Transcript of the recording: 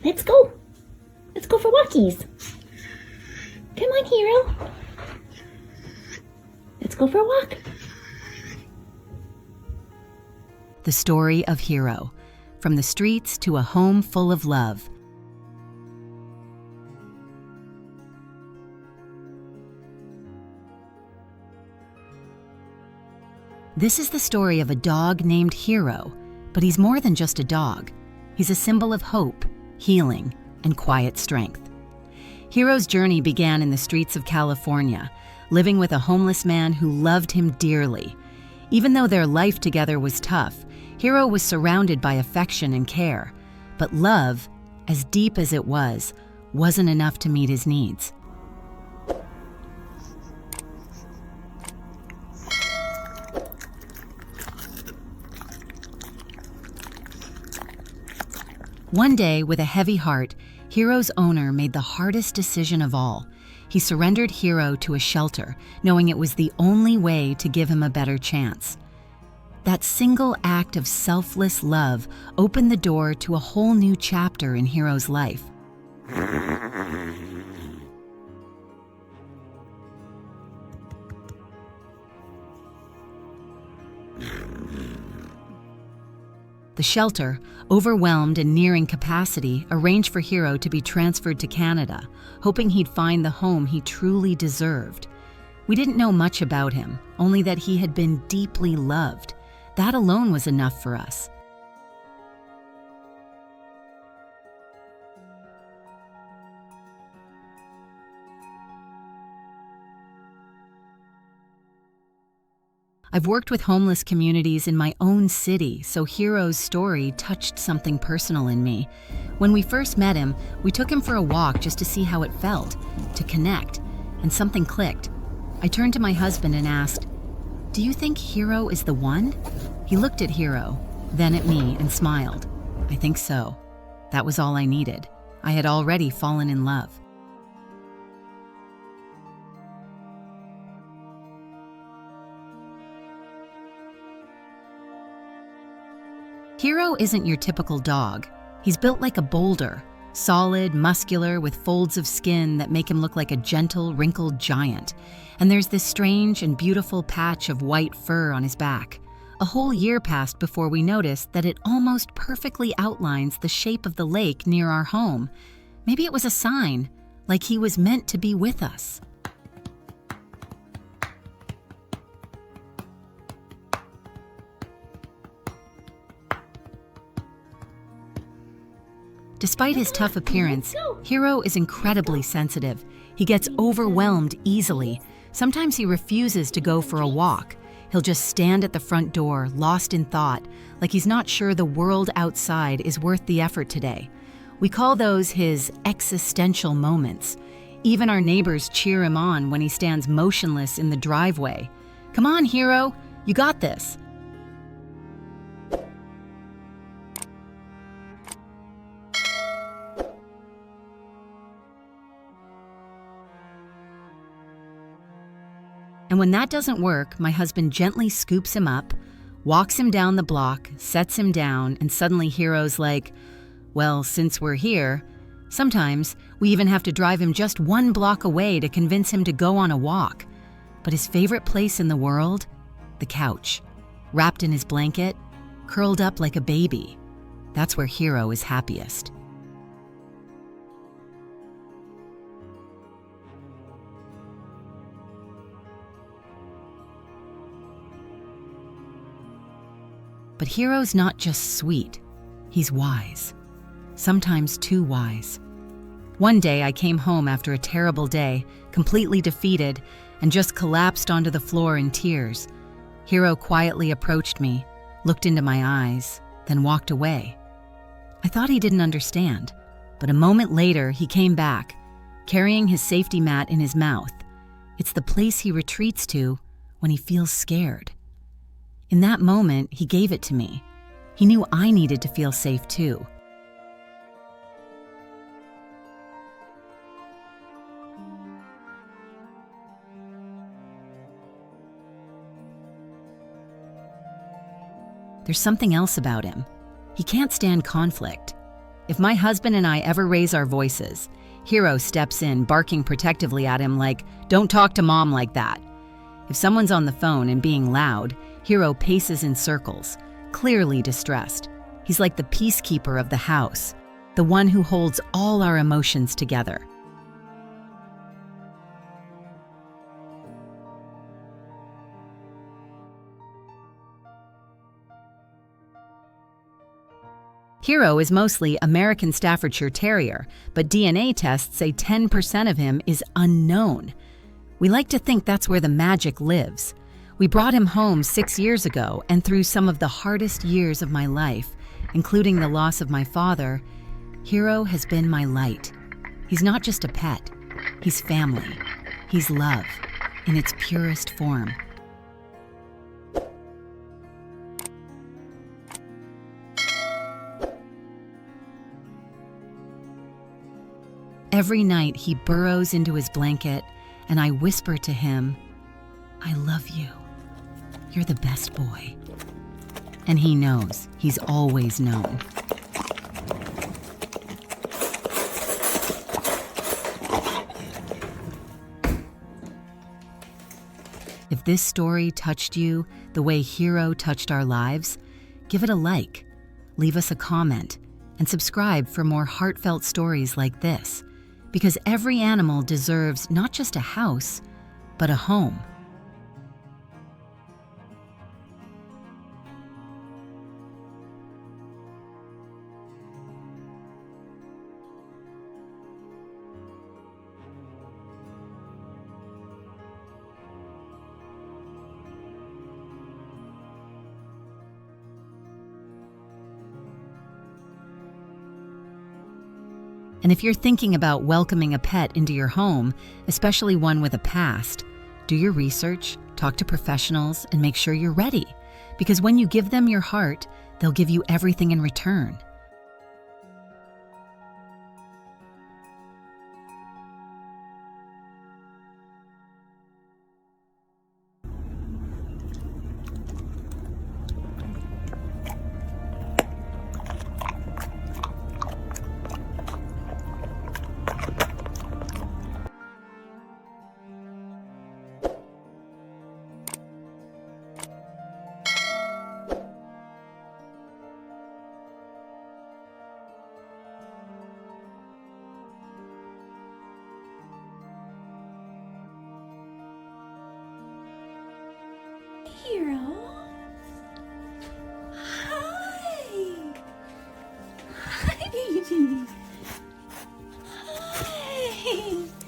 Let's go. Let's go for walkies. Come on, Hero. Let's go for a walk. The story of Hero, from the streets to a home full of love. This is the story of a dog named Hero, but he's more than just a dog. He's a symbol of hope, healing, and quiet strength. Hero's journey began in the streets of California, living with a homeless man who loved him dearly. Even though their life together was tough, Hero was surrounded by affection and care. But love, as deep as it was, wasn't enough to meet his needs. One day, with a heavy heart, Hero's owner made the hardest decision of all. He surrendered Hero to a shelter, knowing it was the only way to give him a better chance. That single act of selfless love opened the door to a whole new chapter in Hero's life. The shelter, overwhelmed and nearing capacity, arranged for Hero to be transferred to Canada, hoping he'd find the home he truly deserved. We didn't know much about him, only that he had been deeply loved. That alone was enough for us. I've worked with homeless communities in my own city, so Hero's story touched something personal in me. When we first met him, we took him for a walk just to see how it felt, to connect, and something clicked. I turned to my husband and asked, "Do you think Hero is the one?" He looked at Hero, then at me, and smiled. "I think so." That was all I needed. I had already fallen in love. Hero isn't your typical dog. He's built like a boulder, solid, muscular, with folds of skin that make him look like a gentle, wrinkled giant. And there's this strange and beautiful patch of white fur on his back. A whole year passed before we noticed that it almost perfectly outlines the shape of the lake near our home. Maybe it was a sign, like he was meant to be with us. Despite his tough appearance, Hero is incredibly sensitive. He gets overwhelmed easily. Sometimes he refuses to go for a walk. He'll just stand at the front door, lost in thought, like he's not sure the world outside is worth the effort today. We call those his existential moments. Even our neighbors cheer him on when he stands motionless in the driveway. "Come on, Hero, you got this." And when that doesn't work, my husband gently scoops him up, walks him down the block, sets him down, and suddenly Hero's like, "Well, since we're here." Sometimes we even have to drive him just 1 block away to convince him to go on a walk. But his favorite place in the world? The couch. Wrapped in his blanket, curled up like a baby. That's where Hero is happiest. But Hero's not just sweet, he's wise. Sometimes too wise. One day I came home after a terrible day, completely defeated, and just collapsed onto the floor in tears. Hero quietly approached me, looked into my eyes, then walked away. I thought he didn't understand, but a moment later he came back, carrying his safety mat in his mouth. It's the place he retreats to when he feels scared. In that moment, he gave it to me. He knew I needed to feel safe too. There's something else about him. He can't stand conflict. If my husband and I ever raise our voices, Hero steps in, barking protectively at him like, "Don't talk to Mom like that." If someone's on the phone and being loud, Hero paces in circles, clearly distressed. He's like the peacekeeper of the house, the one who holds all our emotions together. Hero is mostly American Staffordshire Terrier, but DNA tests say 10% of him is unknown. We like to think that's where the magic lives. We brought him home 6 years ago, and through some of the hardest years of my life, including the loss of my father, Hero has been my light. He's not just a pet, he's family. He's love, in its purest form. Every night he burrows into his blanket, and I whisper to him, "I love you. You're the best boy." And he knows. He's always known. If this story touched you the way Hero touched our lives, give it a like, leave us a comment, and subscribe for more heartfelt stories like this. Because every animal deserves not just a house, but a home. And if you're thinking about welcoming a pet into your home, especially one with a past, do your research, talk to professionals, and make sure you're ready. Because when you give them your heart, they'll give you everything in return. Hero. Hi. Hi, baby. Hi.